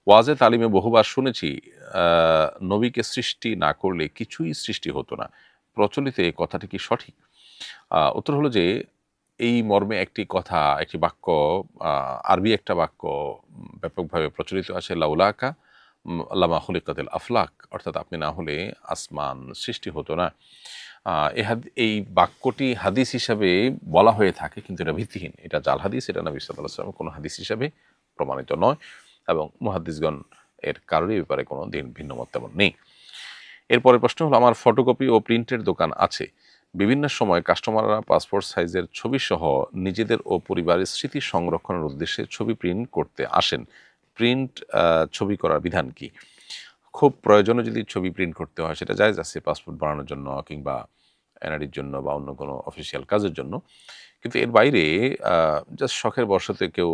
ওয়াজে তালিমে বহুবার শুনেছি নবীকে সৃষ্টি না করলে কিছুই সৃষ্টি হতো না। প্রচলিত এই কথাটি কি সঠিক? উত্তর হলো যে এই মর্মে একটি কথা, একটি বাক্য, আরবি একটা বাক্য ব্যাপকভাবে প্রচলিত আছে, লাউলাকা লামা খুলিকাতিল আফলাক, অর্থাৎ আপনি না হলে আসমান সৃষ্টি হতো না। এই বাক্যটি হাদিস হিসাবে বলা হয়ে থাকে, কিন্তু এটা ভিত্তিহীন, এটা জাল হাদিস, এটা নবী সাল্লাল্লাহু আলাইহি ওয়াসাল্লামের কোনো হাদিস হিসাবে প্রমাণিত নয় এবং মুহাদ্দিসগণ এর কারোরই ব্যাপারে কোনো ভিন্ন মত তেমন নেই। এরপরের প্রশ্ন হলো, আমার ফটোকপি ও প্রিন্টের দোকান আছে। বিভিন্ন সময় কাস্টমাররা পাসপোর্ট সাইজের ছবি সহ নিজেদের ও পরিবারের স্মৃতি সংরক্ষণের উদ্দেশ্যে ছবি প্রিন্ট করতে আসেন। প্রিন্ট ছবি করার বিধান কি? খুব প্রয়োজনে যদি ছবি প্রিন্ট করতে হয় সেটা জায়েজ আছে, পাসপোর্ট বানানোর জন্য কিংবা এনআইডির জন্য বা অন্য কোনো অফিসিয়াল কাজের জন্য। কিন্তু এর বাইরে জাস্ট শখের বশতে কেউ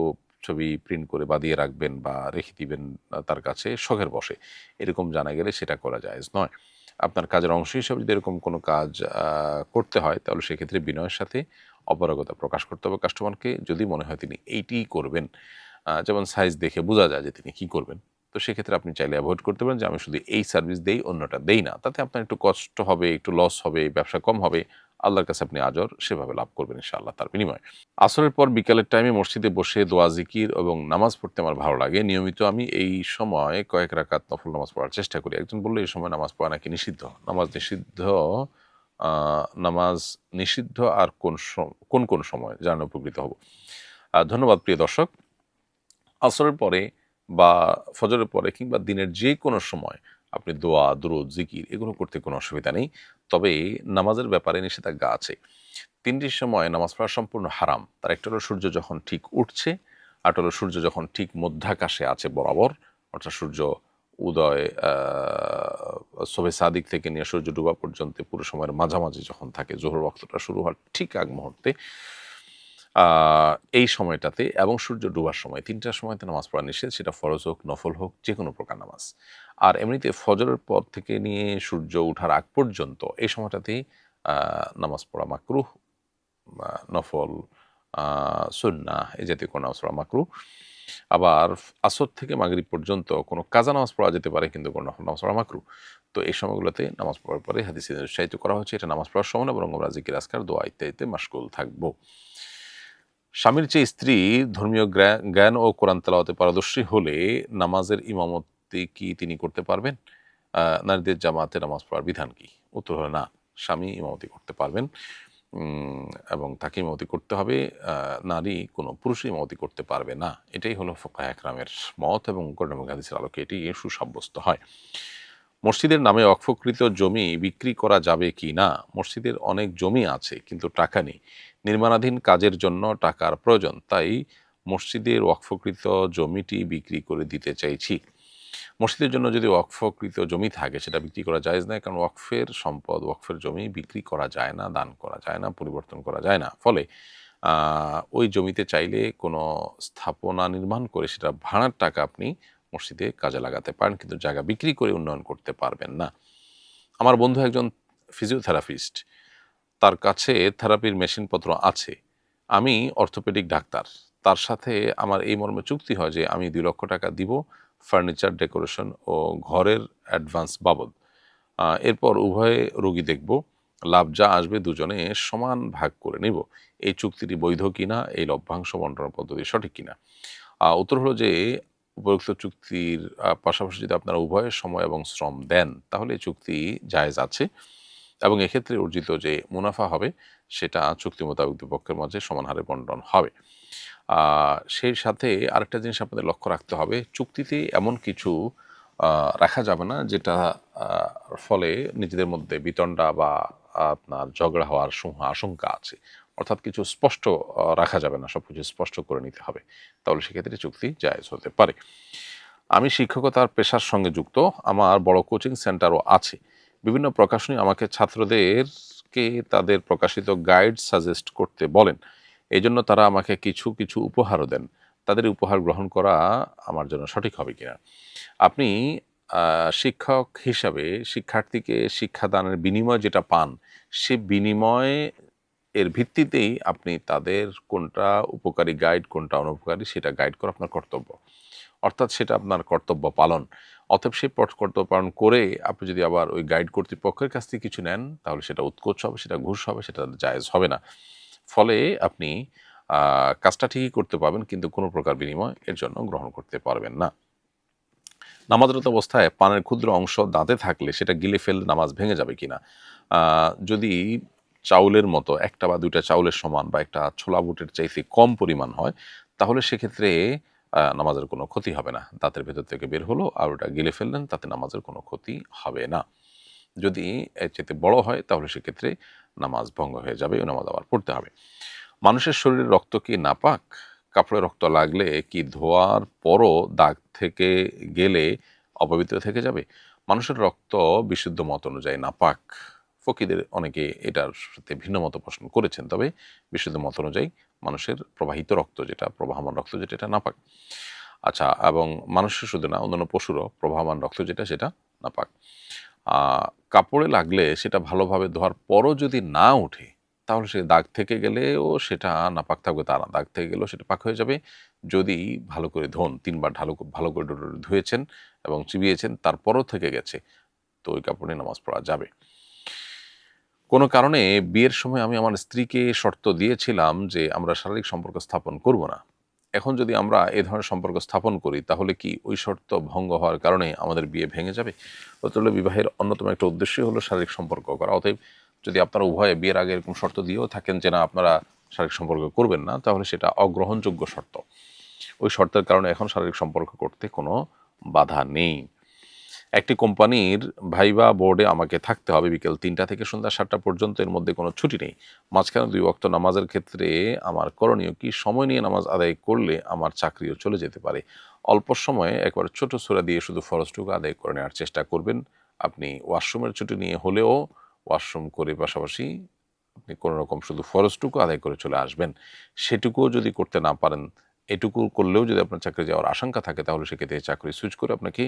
ছবি প্রিন্ট করে বাঁধিয়ে রাখবেন বা রেখে দিবেন তার কাছে শখের বশে, এরকম জানা গেলে সেটা করা জায়েজ নয়। আপনার কাজের অংশ হিসেবে যদি এরকম কোনো কাজ করতে হয় তাহলে সেক্ষেত্রে বিনয়ের সাথে অপারগতা প্রকাশ করতে হবে কাস্টমারকে। যদি মনে হয় তিনি এইটিই করবেন, যেমন সাইজ দেখে বোঝা যায় যে তিনি কী করবেন, তো সেক্ষেত্রে আপনি চাইলে অ্যাভয়েড করতে পারেন যে আমি শুধু এই সার্ভিস দেই, অন্যটা দেই না। তাতে আপনার একটু কষ্ট হবে, একটু লস হবে, ব্যবসা কম হবে। আল্লাহর কাছে আপনি আজর সেভাবে লাভ করবেন ইনশাআল্লাহ তার বিনিময়ে। আসরের পর বিকালের টাইমে মসজিদে বসে দোয়া জিকির এবং নামাজ পড়তে আমার ভালো লাগে। নিয়মিত আমি এই সময় কয়েক রাকাত নফল নামাজ পড়ার চেষ্টা করি। একজন বলল এই সময় নামাজ পড়া নাকি নিষিদ্ধ। আ নামাজ নিষিদ্ধ আর কোন সময় জানলে উপকৃত হব। ধন্যবাদ প্রিয় দর্শক। আসরের পরে বা ফজরের পরে কিংবা দিনের যে কোনো সময় আপনি দোয়া, দুরূদ, জিকির এগুলো করতে কোনো অসুবিধা নেই। তবে নামাজের ব্যাপারে নিষেধাজ্ঞা আছে। ৩ টির সময় নামাজ পড়া সম্পূর্ণ হারাম। তার একটা হলো সূর্য যখন ঠিক উঠছে, আরেকটা হলো সূর্য যখন ঠিক মধ্যাকাশে আছে বরাবর, অর্থাৎ সূর্য উদয় শোবে সাদিক থেকে নিয়ে সূর্য ডোবা পর্যন্ত পুরো সময়ের মাঝামাঝি যখন থাকে, জোহর ওয়াক্তটা শুরু হওয়ার ঠিক আগ মুহূর্তে, আ এই সময়টাতে এবং সূর্য ডোবার সময় ৩ টার সময়তে নামাজ পড়া নিষেধ, সেটা ফরজ হোক, নফল হোক, যেকোনো প্রকার নামাজ। আর এমনিতে ফজরের পর থেকে নিয়ে সূর্য ওঠার আগ পর্যন্ত এই সময়টাতেই আ নামাজ পড়া মাকরুহ, নফল, আ সুন্নাহ এই জাতীয় কোনো নামাজ পড়া মাকরুহ। আবার আসর থেকে মাগরিব পর্যন্ত কোনো কাজা নামাজ পড়া যেতে পারে, কিন্তু কোনো নফল নামাজ পড়া মাকরুহ। তো এই সময়গুলোতে নামাজ পড়ার পরে হাদিসে উৎসাহিত করা হচ্ছে এটা নামাজ পড়ার সময় না, বরং আমরা জিকির আজকার, দোয়া ইত্যাদিতে মাশগুল থাকব। স্বামীর চেয়ে স্ত্রী ধর্মীয় জ্ঞান ও কোরআন তেলাওয়াতে পারদর্শী হলে নামাজের ইমামতি কি তিনি করতে পারবেন? নারীদের জামাতে নামাজ পড়ার বিধান কি? উত্তর হলো না। স্বামী ইমামতি করতে পারবেন এবং তাকে ইমামতি করতে হবে। নারী কোনো পুরুষই ইমামতি করতে পারবে না। এটাই হলো ফুকাহা একরামের মত এবং কোরআন এবং হাদিসের আলোকে এটি সুসাব্যস্ত হয়। মসজিদের নামে অক্ফকৃত জমি বিক্রি করা যাবে কি না? মসজিদের অনেক জমি আছে কিন্তু টাকা নেই। নির্মাণাধীন কাজের জন্য টাকার প্রয়োজন। তাই মসজিদের ওয়াকফকৃত জমিটি বিক্রি করে দিতে চাইছি। মসজিদের জন্য যদি ওয়াকফকৃত জমি থাকে সেটা বিক্রি করা জায়েজ নয়, কারণ ওয়াকফের সম্পদ, ওয়াকফের জমি বিক্রি করা যায় না, দান করা যায় না, পরিবর্তন করা যায় না। ফলে ওই জমিতে চাইলে কোনো স্থাপনা নির্মাণ করে সেটা ভাড়ার টাকা আপনি মসজিদে কাজে লাগাতে পারেন, কিন্তু জায়গা বিক্রি করে উন্নয়ন করতে পারবেন না। আমার বন্ধু একজন ফিজিওথেরাপিস্ট, তার কাছে থেরাপির মেশিনপত্র আছে। আমি অর্থোপেডিক ডাক্তার। তার সাথে আমার এই মর্মে চুক্তি হয় যে আমি ২ লক্ষ টাকা দিব ফার্নিচার, ডেকোরেশন ও ঘরের অ্যাডভান্স বাবদ। এরপর উভয়ে রোগী দেখব। লাভ যা আসবে দুজনে সমান ভাগ করে নিব। এই চুক্তিটি বৈধ কিনা? এই লভ্যাংশ বন্টন পদ্ধতি সঠিক কিনা? উত্তর হলো যে উপরোক্ত চুক্তির পাশাপাশি যদি আপনারা উভয়ে সময় এবং শ্রম দেন তাহলে এই চুক্তি জায়েজ আছে এবং এক্ষেত্রে অর্জিত যে মুনাফা হবে সেটা চুক্তি মোতাবেক দুই পক্ষের মাঝে সমান হারে বন্টন হবে। সেই সাথে আরেকটা জিনিস আপনাদের লক্ষ্য রাখতে হবে, চুক্তিতে এমন কিছু রাখা যাবে না যেটা ফলে নিজেদের মধ্যে বিতণ্ডা বা আপনার ঝগড়া হওয়ার আশঙ্কা আছে। অর্থাৎ কিছু স্পষ্ট রাখা যাবে না, সবকিছু স্পষ্ট করে নিতে হবে। তাহলে সেক্ষেত্রে চুক্তি জায়েজ হতে পারে। আমি শিক্ষকতার পেশার সঙ্গে যুক্ত। আমার বড় কোচিং সেন্টারও আছে। বিভিন্ন প্রকাশনী আমাকে ছাত্রদেরকে তাদের প্রকাশিত গাইড সাজেস্ট করতে বলেন। এজন্য তারা আমাকে কিছু উপহারও দেন। তাদের উপহার গ্রহণ করা আমার জন্য সঠিক হবে কিনা? আপনি শিক্ষক হিসাবে শিক্ষার্থীকে শিক্ষাদানের বিনিময়ে যেটা পান, সে বিনিময় এর ভিত্তিতেই আপনি তাদের কোনটা উপকারী গাইড, কোনটা অনুপকারী সেটা গাইড করা আপনার কর্তব্য। অর্থাৎ সেটা আপনার কর্তব্য পালন। অতএব সেই কর্তব্য পালন করে আপনি যদি আবার ওই গাইড কর্তৃপক্ষের কাছ থেকে কিছু নেন, তাহলে সেটা উৎকোচ হবে, সেটা ঘুষ হবে, সেটা জায়েজ হবে না। ফলে আপনি কাজটা ঠিকই করতে পারবেন, কিন্তু কোনো প্রকার বিনিময় এর জন্য গ্রহণ করতে পারবেন না। নামাজরত অবস্থায় পানের ক্ষুদ্র অংশ দাঁতে থাকলে সেটা গিলে ফেললে নামাজ ভেঙে যাবে কিনা? যদি চাউলের মতো একটা বা দুইটা চাউলের সমান বা একটা ছোলা বুটের চাইতে কম পরিমাণ হয়, তাহলে সেক্ষেত্রে নামাজের কোনো ক্ষতি হবে না। দাঁতের ভেতর থেকে বের হলো আর ওটা গিলে ফেললেন, তাতে নামাজের কোনো ক্ষতি হবে না। যদি এর চাইতে বড় হয়, তাহলে সেক্ষেত্রে নামাজ ভঙ্গ হয়ে যাবে, ওই নামাজ আবার পড়তে হবে। মানুষের শরীরের রক্ত কি নাপাক? কাপড়ে রক্ত লাগলে কি ধোয়ার পরও দাগ থেকে গেলে অপবিত্র থেকে যাবে? মানুষের রক্ত বিশুদ্ধ মত অনুযায়ী নাপাক। ফকিদের অনেকে এটার সাথে ভিন্ন মত পোষণ করেছেন, তবে বিশুদ্ধ মত অনুযায়ী মানুষের প্রবাহিত রক্ত যেটা, প্রবাহমান রক্ত যেটা, এটা নাপাক। আচ্ছা, এবং মানুষের শুধু না, অন্যান্য পশুরও প্রবাহমান রক্ত যেটা, সেটা নাপাক। কাপড়ে লাগলে সেটা ভালোভাবে ধোয়ার পরও যদি না ওঠে, তাহলে সে দাগ থেকে গেলেও সেটা নাপাক থাকবে তা না, দাগ থেকে গেলেও সেটা পাক হয়ে যাবে। যদি ভালো করে ধোন, ৩ বার ভালো করে ধুয়েছেন এবং চিবিয়েছেন, তারপরও থেকে গেছে, তো ওই কাপড়ে নামাজ পড়া যাবে। কোনো কারণে বিয়ের সময় আমি আমার স্ত্রীকে শর্ত দিয়েছিলাম যে আমরা শারীরিক সম্পর্ক স্থাপন করব না। এখন যদি আমরা এ ধরনের সম্পর্ক স্থাপন করি, তাহলে কি ওই শর্ত ভঙ্গ হওয়ার কারণে আমাদের বিয়ে ভেঙে যাবে? অতএব বিবাহের অন্যতম একটা উদ্দেশ্যই হলো শারীরিক সম্পর্ক করা। অতএব যদি আপনারা উভয়ে বিয়ের আগে এরকম শর্ত দিয়েও থাকেন যে না, আপনারা শারীরিক সম্পর্ক করবেন না, তাহলে সেটা অগ্রহণযোগ্য শর্ত। ওই শর্তের কারণে এখন শারীরিক সম্পর্ক করতে কোনো বাধা নেই। একটি কোম্পানির ভাইবা বোর্ডে আমাকে থাকতে হবে বিকেল ৩টা থেকে সন্ধ্যা ৭টা পর্যন্ত, এর মধ্যে কোনো ছুটি নেই। মাঝখানে ২ ওয়াক্ত নামাজের ক্ষেত্রে আমার করণীয় কি? সময় নিয়ে নামাজ আদায় করলে আমার চাকরিও চলে যেতে পারে। অল্প সময়ে একবার ছোট সূরা দিয়ে শুধু ফরজটুকু আদায় করে নেওয়ার চেষ্টা করবেন। আপনি ওয়াশরুমের ছুটি নিয়ে হলেও ওয়াশরুম করে পাশাপাশি আপনি কোনো রকম শুধু ফরজটুকু আদায় করে চলে আসবেন। সেটুকুও যদি করতে না পারেন, এটুকু করলেও যদি আপনার চাকরি যাওয়ার আশঙ্কা থাকে, তাহলে সেক্ষেত্রে চাকরি সুইচ করে আপনাকে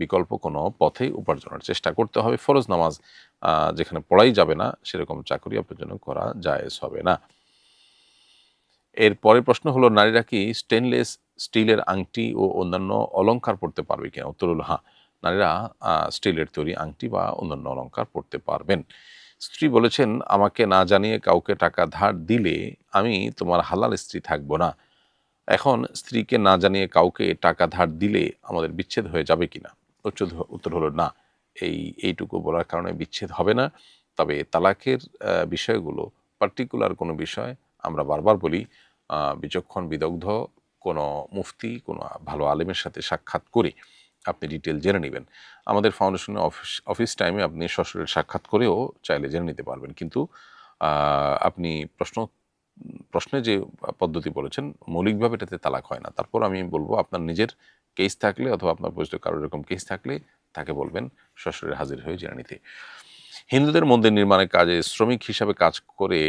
বিকল্প কোনো পথে উপার্জনের চেষ্টা করতে হবে। ফরজ নামাজ যেখানে পড়াই যাবে না, সেরকম চাকরি আপনার জন্য করা জায়েজ হবে না। এর পরের প্রশ্ন হলো, নারীরা কি স্টেনলেস স্টিলের আংটি ও অন্যান্য অলংকার পরতে পারবে কিনা? উত্তর হলো হ্যাঁ, নারীরা স্টিলের তৈরি আংটি বা অন্যান্য অলংকার পরতে পারবেন। স্ত্রী বলেছেন, আমাকে না জানিয়ে কাউকে টাকা ধার দিলে আমি তোমার হালাল স্ত্রী থাকবো না। এখন স্ত্রীকে না জানিয়ে কাউকে টাকা ধার দিলে আমাদের বিচ্ছেদ হয়ে যাবে কিনা? উত্তর হলো না, এইটুকু বলার কারণে বিচ্ছেদ হবে না। তবে তালাকের বিষয়গুলো, পার্টিকুলার কোনো বিষয়, আমরা বারবার বলি, বিচক্ষণ বিদগ্ধ কোনো মুফতি, কোনো ভালো আলেমের সাথে সাক্ষাৎ করে আপনি ডিটেল জেনে নেবেন। আমাদের ফাউন্ডেশনের অফিস টাইমে আপনি সশরীরে সাক্ষাৎ করেও চাইলে জেনে নিতে পারবেন। কিন্তু আপনি প্রশ্নে যে পদ্ধতি বলেছেন, মৌলিকভাবে এটাতে তালাক হয় না। তারপর আমি বলব, আপনার নিজের কেস থাকলে অথবা আপনার পরিচিত কারোর এরকম কেস থাকলে তাকে বলবেন সশরীরে হাজির হয়ে জেনে নিতে। হিন্দুদের মন্দির নির্মাণের কাজে শ্রমিক হিসাবে কাজ করে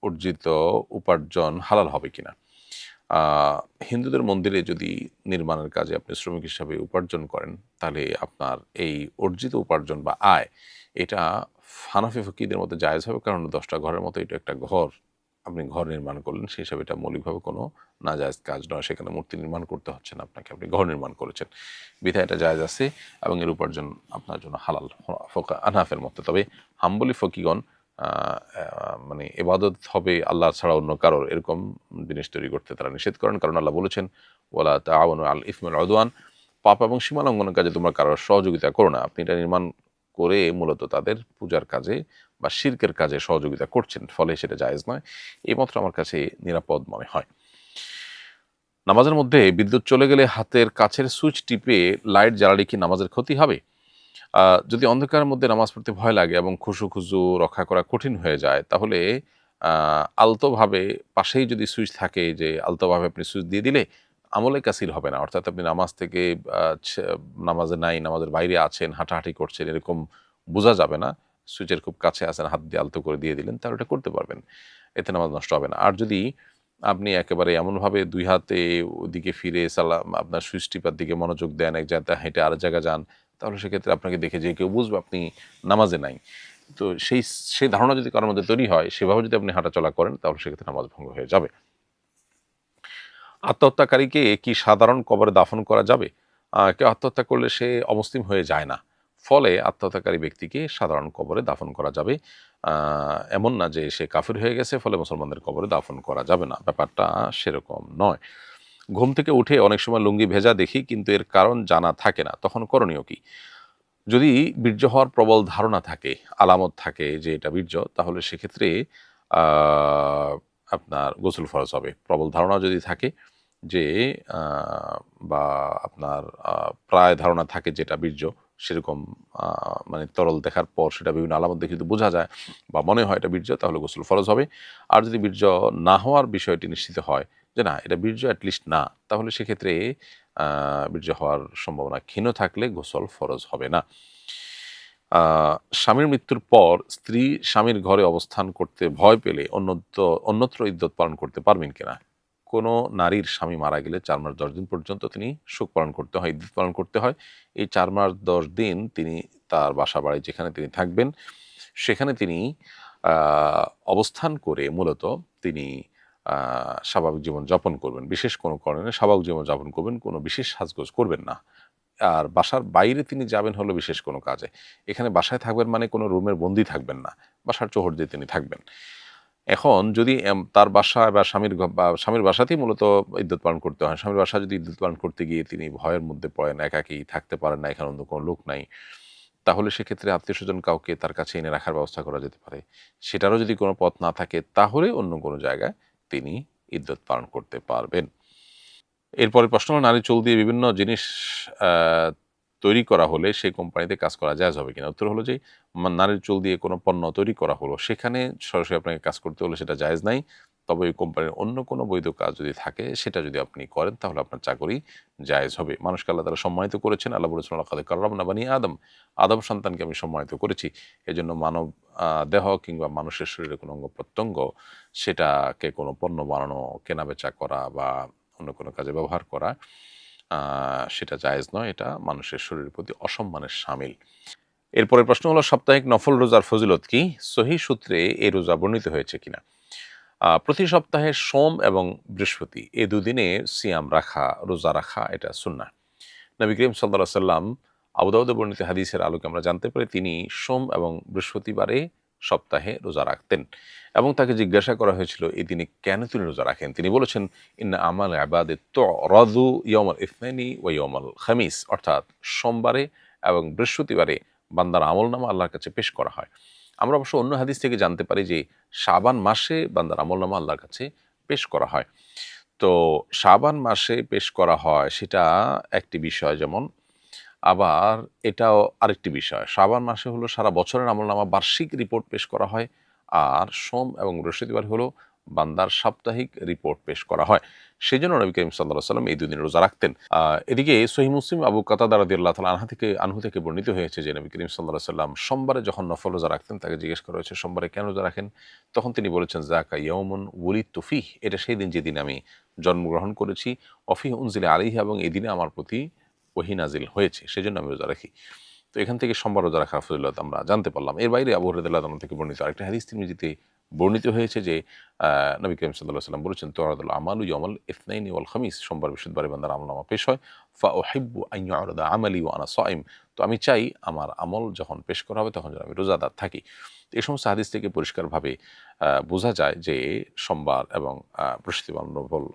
অর্জিত উপার্জন হালাল হবে কিনা? হিন্দুদের মন্দিরে যদি নির্মাণের কাজে আপনি শ্রমিক হিসাবে উপার্জন করেন, তাহলে আপনার এই অর্জিত উপার্জন বা আয়, এটা হানাফি ফকিহদের মধ্যে জায়েজ হবে, কারণ 10টা ঘরের মতো এটা একটা ঘর। আপনি ঘর নির্মাণ করলেন, সেই হিসাবে এটা মৌলিকভাবে কোনো নাজায়েজ কাজ নয়। সেখানে মূর্তি নির্মাণ করতে হচ্ছে না আপনাকে, আপনি ঘর নির্মাণ করেছেন, বিধায় এটা জায়েজ আছে এবং এর উপার্জন আপনার জন্য হালাল আনাফের মতো। তবে হাম্বলি ফকিগণ মানে এবাদত হবে আল্লাহ ছাড়া অন্য কারোর, এরকম জিনিস তৈরি করতে তারা নিষেধ করেন। কারণ আল্লাহ বলেছেন, ওয়ালা তাআওয়ানু আল ইসমি ওয়াল উদওয়ান, পাপ এবং সীমা লঙ্ঘনের কাজে তোমরা কারোর সহযোগিতা করো না। আপনি এটা নির্মাণ করে মূলত তাদের পূজার কাজে বা শিরকের কাজে সহযোগিতা করছেন, ফলে সেটা জায়েজ নয়। এইমাত্র আমার কাছে নিরাপদ মনে হয়। নামাজের মধ্যে বিদ্যুৎ চলে গেলে হাতের কাছের সুইচ টিপে লাইট জ্বালালে কি নামাজের ক্ষতি হবে? যদি অন্ধকারের মধ্যে নামাজ পড়তে ভয় লাগে এবং খুশু রক্ষা করা কঠিন হয়ে যায়, তাহলে আলতোভাবে পাশেই যদি সুইচ থাকে, যে আলতোভাবে আপনি সুইচ দিয়ে দিলে আমলে কাসির হবে না। অর্থাৎ আপনি নামাজ থেকে নামাজে নাই, নামাজের বাইরে আছেন, হাঁটাহাঁটি করছেন, এরকম বোঝা যাবে না। সুইচের খুব কাছে আছেন, হাত দিয়ে আলতো করে দিয়ে দিলেন, তাহলে এটা করতে পারবেন, এতে নামাজ নষ্ট হবে না। আর যদি আপনি একেবারে এমনভাবে 2 হাতে ওদিকে ফিরে আপনার সুইচ টিপার দিকে মনোযোগ দেন, এক জায়গায় হেঁটে আরেক জায়গায় যান, তাহলে সেক্ষেত্রে আপনাকে দেখে যে কেউ বুঝবে আপনি নামাজে নাই। তো সেই ধারণা যদি কারোর মধ্যে তৈরি হয়, সেভাবে যদি আপনি হাঁটাচলা করেন, তাহলে সেক্ষেত্রে নামাজ ভঙ্গ হয়ে যাবে। আত্মহত্যাকারীকে কি সাধারণ কবরে দাফন করা যাবে? কেউ আত্মহত্যা করলে সে অমুসলিম হয়ে যায় না। ফলে আত্মহত্যাকারী ব্যক্তিকে সাধারণ কবরে দাফন করা যাবে। এমন না যে সে কাফির হয়ে গেছে ফলে মুসলমানদের কবরে দাফন করা যাবে না। ব্যাপারটা সেরকম নয়। ঘুম থেকে উঠে অনেক সময় লুঙ্গি ভেজা দেখি, কিন্তু এর কারণ জানা থাকে না। তখন করণীয় কি? যদি বীর্য হওয়ার প্রবল ধারণা থাকে, আলামত থাকে যে এটা বীর্য, তাহলে সেক্ষেত্রে আ আপনার গোসল ফরজ হবে। প্রবল ধারণা যদি থাকে যে আ বা আপনার প্রায় ধারণা থাকে যে এটা বীর্য, সেরকম আ মানে তরল দেখার পর সেটা বিভিন্ন আলামত দেখে যদি বোঝা যায় বা মনে হয় এটা বীর্য, তাহলে গোসল ফরজ হবে। আর যদি বীর্য না হওয়ার বিষয়টি নিশ্চিত হয় যে না এটা বীর্য এট লিস্ট না, তাহলে সেক্ষেত্রে আ বীর্য হওয়ার সম্ভাবনা ক্ষীণ থাকলে গোসল ফরজ হবে না। আ স্বামীর মৃত্যুর পর স্ত্রী স্বামীর ঘরে অবস্থান করতে ভয় পেলে অন্যত্র ইদ্যত পালন করতে পারবেন কিনা? কোনো নারীর স্বামী মারা গেলে ৪ মাস ১০ দিন পর্যন্ত তিনি শোক পালন করতে হয়, ইদ্যত পালন করতে হয়। এই ৪ মাস ১০ দিন তিনি তার বাসা-বাড়ি যেখানে তিনি থাকবেন, সেখানে তিনি আ অবস্থান করে মূলত তিনি আ স্বাভাবিক জীবন যাপন করবেন। বিশেষ কোনো কারণে স্বাভাবিক জীবন যাপন করবেন, কোনো বিশেষ সাজগোজ করবেন না। আর বাসার বাইরে তিনি যাবেন হলো বিশেষ কোনো কাজে। এখানে বাসায় থাকবেন মানে কোনো রুমের বন্দী থাকবেন না। বাসার চৌহদ্দিতে তিনি থাকবেন। এখন যদি তার বাসায় বা স্বামীর বাসাতেই মূলত ইদ্যত পালন করতে হয়। স্বামীর বাসায় যদি ইদ্যত পালন করতে গিয়ে তিনি ভয়ের মধ্যে পড়েন, একাকী থাকতে পারেন না, এখানে অন্য কোনো লোক নাই, তাহলে সেক্ষেত্রে আত্মীয়স্বজন কাউকে তার কাছে এনে রাখার ব্যবস্থা করা যেতে পারে। সেটারও যদি কোনো পথ না থাকে, তাহলে অন্য কোনো জায়গায় তিনি ইদ্যত পালন করতে পারবেন। এরপরের প্রশ্ন হলো, নারী চুল দিয়ে বিভিন্ন জিনিস আ তৈরি করা হলে সেই কোম্পানিতে কাজ করা জায়েজ হবে কিনা? উত্তর হলো যে নারীর চুল দিয়ে কোনো পণ্য তৈরি করা হলো, সেখানে সরাসরি আপনাকে কাজ করতে হলে সেটা জায়েজ নাই। তবে ওই কোম্পানির অন্য কোনো বৈধ কাজ যদি থাকে, সেটা যদি আপনি করেন তাহলে আপনার চাকরি জায়েজ হবে। মানুষকে আল্লাহ তাআলা সম্মানিত করেছেন। আল্লাহ বলেছেন, "ওয়ালাকাদ কাররামনা বানি আদম।" আদম সন্তানকে আমি সম্মানিত করেছি। এজন্য মানব দেহ কিংবা মানুষের শরীরে কোনো অঙ্গ-প্রত্যঙ্গ সেটাকে কোনো পণ্য বানানো, কেনাবেচা করা বা অন্য কোনো কাজে ব্যবহার করা আ সেটা জায়েজ নয়। এটা মানুষের শরীরের প্রতি অসম্মানের শামিল। এরপরের প্রশ্ন হলো, সাপ্তাহিক নফল রোজার ফজিলত কি? সহিহ সূত্রে এই রোজা বর্ণিত হয়েছে কিনা? প্রতি সপ্তাহে সোম এবং বৃহস্পতি এই দুদিনে সিয়াম রাখা, রোজা রাখা এটা সুন্নাহ। নবী করিম সাল্লাল্লাহু আলাইহি সাল্লাম আবু দাউদে বর্ণিত হাদিসের আলোকে আমরা জানতে পারি তিনি সোম এবং বৃহস্পতিবারে সপ্তাহে রোজা রাখতেন এবং তাকে জিজ্ঞাসা করা হয়েছিল এই দিনে কেন তিনি রোজা রাখেন। তিনি বলেছেন, ইন্না আমাল ইবাদে তুরাদু ইয়াউমাল ইসনাইনি ওয়া ইয়াউমাল খামিস, অর্থাৎ সোমবারে এবং বৃহস্পতিবারে বান্দার আমলনামা আল্লাহর কাছে পেশ করা হয়। আমরা অবশ্য অন্য হাদিস থেকে জানতে পারি যে শাবান মাসে বান্দার আমলনামা আল্লাহর কাছে পেশ করা হয়। তো শাবান মাসে পেশ করা হয় সেটা একটি বিষয় যেমন, আবার এটাও আরেকটি বিষয়। শাবান মাসে হলো সারা বছরের আমলনামা বার্ষিক রিপোর্ট পেশ করা হয়। আর সোম এবং বৃহস্পতিবার হলো বান্দার সাপ্তাহিক রিপোর্ট পেশ করা হয়। সেজন্য নবী করিম সাল্লাল্লাহু আলাইহি ওয়াসাল্লাম এই ২ দিন রোজা রাখতেন। এদিকে সহিহ মুসলিম আবু কাতাদা রাদিয়াল্লাহু তাআলা আনহু থেকে বর্ণিত হয়েছে যে নবী করিম সাল্লাল্লাহু আলাইহি ওয়াসাল্লাম সোমবারে যখন নফল রোজা রাখতেন, তাকে জিজ্ঞেস করা হয়েছে, সোমবারে কেন রোজা রাখেন? তখন তিনি বলেছেন, যাকা ইয়াউমুন ওয়ালিদতু ফীহ, এটা সেই দিন যেদিন আমি জন্মগ্রহণ করেছি। অফিহ উনজিলা আলাইহি, এবং এই দিনে আমার প্রতি ওহী নাজিল হয়েছে, সেজন্য আমি রোজা রাখি। তো এখান থেকে সোমবার রোজা রাখার ফজিলত আমরা জানতে পারলাম। এর বাইরে আবু হুরায়রা রাদিয়াল্লাহু আনহু থেকে বর্ণিত আরেকটা হাদিস তিরমিজিতে বর্ণিত হয়েছে যে নবী করিম সাল্লাল্লাহু আলাইহি ওয়াসাল্লাম বলেছেন, তুরাদুল আমালু ইয়াউমাল ইসনাইনি ওয়াল খামিস, সোমবার বৃহস্পতিবারে বান্দার আমলনামা পেশ হয়। ফা উহিব্বু আন ইউ'রাদা আমালি ওয়া আনা সাইম, তো আমি চাই আমার আমল যখন পেশ করা হবে তখন যেন আমি রোজাদার থাকি। তো এই সমস্ত হাদিস থেকে পরিষ্কারভাবে বোঝা যায় যে সোমবার এবং বৃহস্পতিবার নফল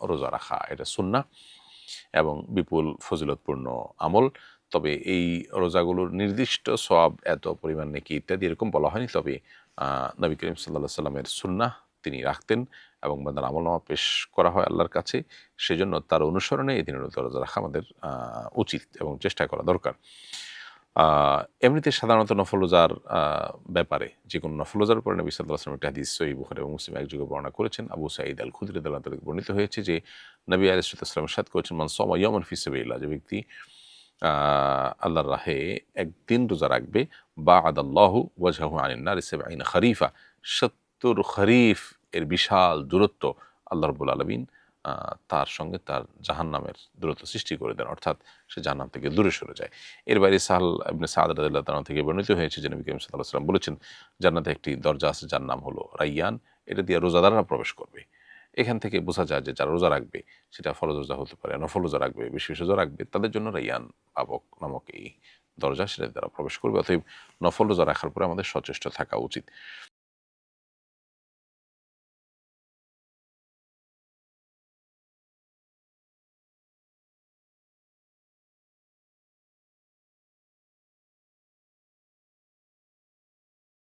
রোজা রাখা এটা সুন্নাহ এবং বিপুল ফজিলতপূর্ণ আমল। তবে এই রোজাগুলোর নির্দিষ্ট সওয়াব এত পরিমাণ নেকি ইত্যাদি এরকম বলা হয়নি। তবে নবী করিম সাল্লাল্লাহু আলাইহি সাল্লামের সুন্নাহ তিনি রাখতেন এবং বান্দার আমলনামা পেশ করা হয় আল্লাহর কাছে। সেজন্য তার অনুসরণে এই দিনের রোজা রাখা আমাদের উচিত এবং চেষ্টা করা দরকার। আ এমনিতে সাধারণত নফল রোজার ব্যাপারে যেকোনো নফল রোজার উপরে নবী সাল্লাল্লাহু আলাইহি ওয়াসাল্লাম একটা হাদিস সহিহ বুখারী এবং মুসলিম একযোগে বর্ণনা করেছেন। আবু সাঈদ আল খুদরি রাদিয়াল্লাহু তাআলা থেকে বর্ণিত হয়েছে যে নবী আলাইহিস সালাম ইরশাদ করেছেন, মান সামা ইয়াওমান ফি সাবিলিল্লাহ, যে ব্যক্তি আ আল্লাহর রাহে একদিন রোজা রাখবে, বা'আদাল্লাহু ওয়াজহাহু আনিন নারি ৭০ খরিফা, ৭০ খরিফ এর বিশাল দূরত্ব আল্লাহ রাব্বুল আলামিন তার সঙ্গে তার জাহান্নামের দূরত্ব সৃষ্টি করে দেন, অর্থাৎ সে জাহান্নাম থেকে দূরে সরে যায়। এর বাইরে সাহল ইবনে সাদ রাদিয়াল্লাহু তাআলা থেকে বর্ণিত হয়েছে যে নবী করিম সাল্লাল্লাহু আলাইহি ওয়াসাল্লাম বলেছেন, জান্নাতে একটি দরজা আছে যার নাম হলো রাইয়ান, এটা দিয়ে রোজাদাররা প্রবেশ করবে এখান থেকে বোঝা যায় যে যারা রোজা রাখবে সেটা ফরজ রোজা হতে পারে, নফল রোজা রাখবে, বেশি বেশি রোজা রাখবে, তাদের জন্য রাইয়ান পাবক নামক এই দরজা সেটা দ্বারা প্রবেশ করবে। অতএব নফল রোজা রাখার পরে আমাদের সচেষ্ট থাকা উচিত।